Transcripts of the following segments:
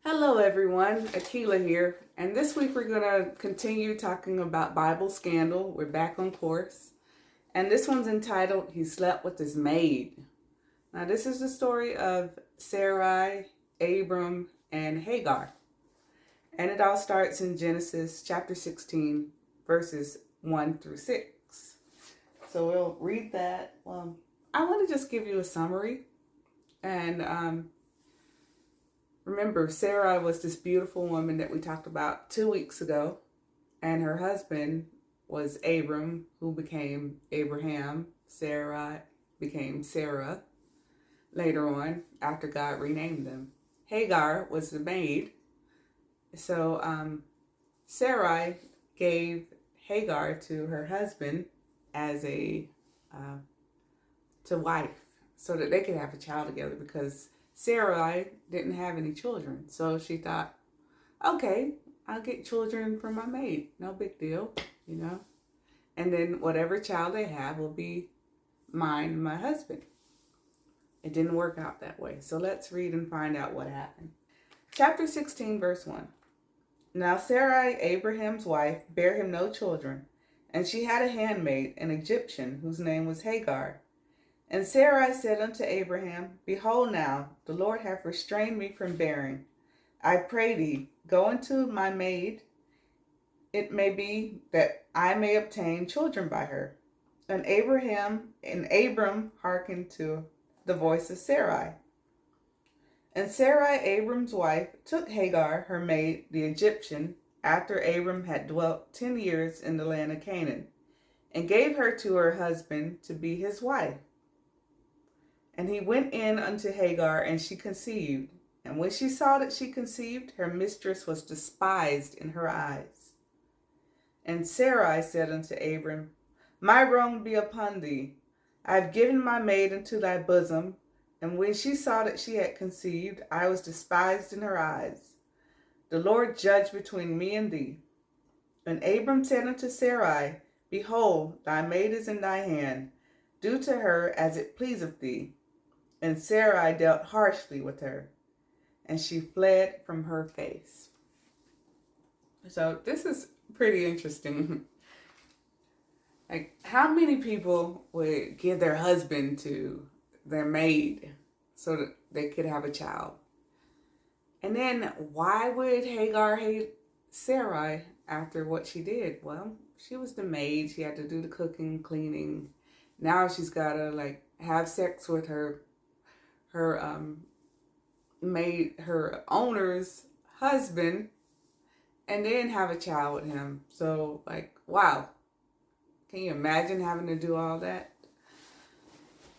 Hello everyone, Akila here, and this week we're going to continue talking about Bible scandal. We're back on course, and this one's entitled, He Slept with His Maid. Now this is the story of Sarai, Abram, and Hagar, and it all starts in Genesis chapter 16, verses 1 through 6. So we'll read that. I want to just give you a summary, and remember, Sarai was this beautiful woman that we talked about 2 weeks ago, and her husband was Abram, who became Abraham. Sarai became Sarah later on after God renamed them. Hagar was the maid. So Sarai gave Hagar to her husband as a to wife so that they could have a child together, because Sarai didn't have any children. So she thought, okay, I'll get children from my maid. No big deal, you know. And then whatever child they have will be mine and my husband. It didn't work out that way. So let's read and find out what happened. Chapter 16, verse 1. Now Sarai, Abraham's wife, bare him no children, and she had a handmaid, an Egyptian, whose name was Hagar. And Sarai said unto Abraham, Behold now, the Lord hath restrained me from bearing. I pray thee, go unto my maid. It may be that I may obtain children by her. And Abram hearkened to the voice of Sarai. And Sarai, Abram's wife, took Hagar, her maid, the Egyptian, after Abram had dwelt 10 years in the land of Canaan, and gave her to her husband to be his wife. And he went in unto Hagar, and she conceived. And when she saw that she conceived, her mistress was despised in her eyes. And Sarai said unto Abram, My wrong be upon thee. I have given my maid into thy bosom. And when she saw that she had conceived, I was despised in her eyes. The Lord judge between me and thee. And Abram said unto Sarai, Behold, thy maid is in thy hand. Do to her as it pleaseth thee. And Sarai dealt harshly with her, and she fled from her face. So this is pretty interesting. Like, how many people would give their husband to their maid so that they could have a child? And then why would Hagar hate Sarai after what she did? Well, she was the maid. She had to do the cooking, cleaning. Now she's got to have sex with her owner's husband, and then have a child with him. So wow, can you imagine having to do all that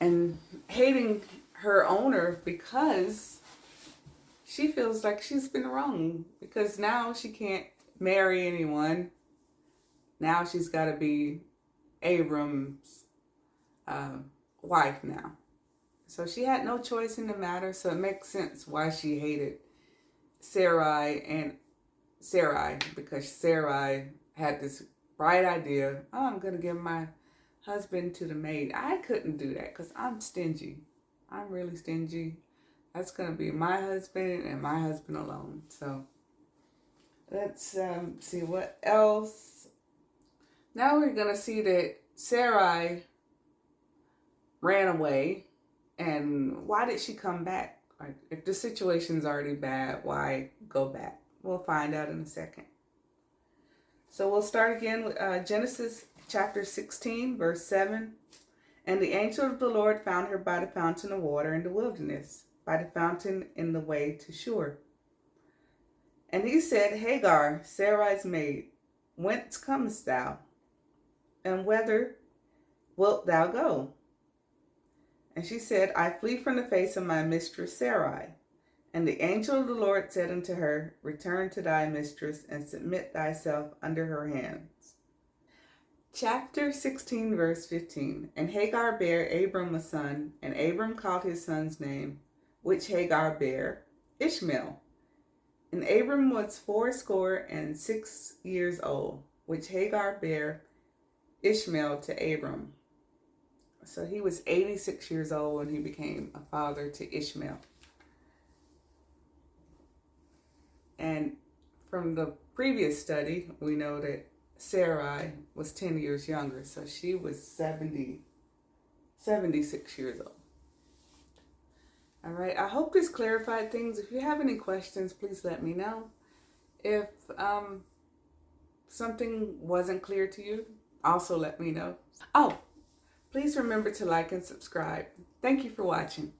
and hating her owner because she feels like she's been wrong, because now she can't marry anyone. Now she's got to be Abram's wife now. So she had no choice in the matter, so it makes sense why she hated Sarai, because Sarai had this bright idea, I'm going to give my husband to the maid. I couldn't do that because I'm stingy. I'm really stingy. That's going to be my husband and my husband alone. So let's see what else. Now we're going to see that Sarai ran away. And why did she come back? If the situation's already bad, why go back? We'll find out in a second. So we'll start again with Genesis chapter 16, verse 7. And the angel of the Lord found her by the fountain of water in the wilderness, by the fountain in the way to Shur. And he said, Hagar, Sarai's maid, whence comest thou? And whither wilt thou go? And she said, I flee from the face of my mistress Sarai. And the angel of the Lord said unto her, Return to thy mistress, and submit thyself under her hands. Chapter 16, verse 15. And Hagar bare Abram a son, and Abram called his son's name, which Hagar bare, Ishmael. And Abram was 86 years old, which Hagar bare Ishmael to Abram. So he was 86 years old when he became a father to Ishmael. from the previous study, we know that Sarai was 10 years younger, so she was 76 years old. All right, I hope this clarified things. If you have any questions, please let me know. If something wasn't clear to you, also let me know. Oh, please remember to like and subscribe. Thank you for watching.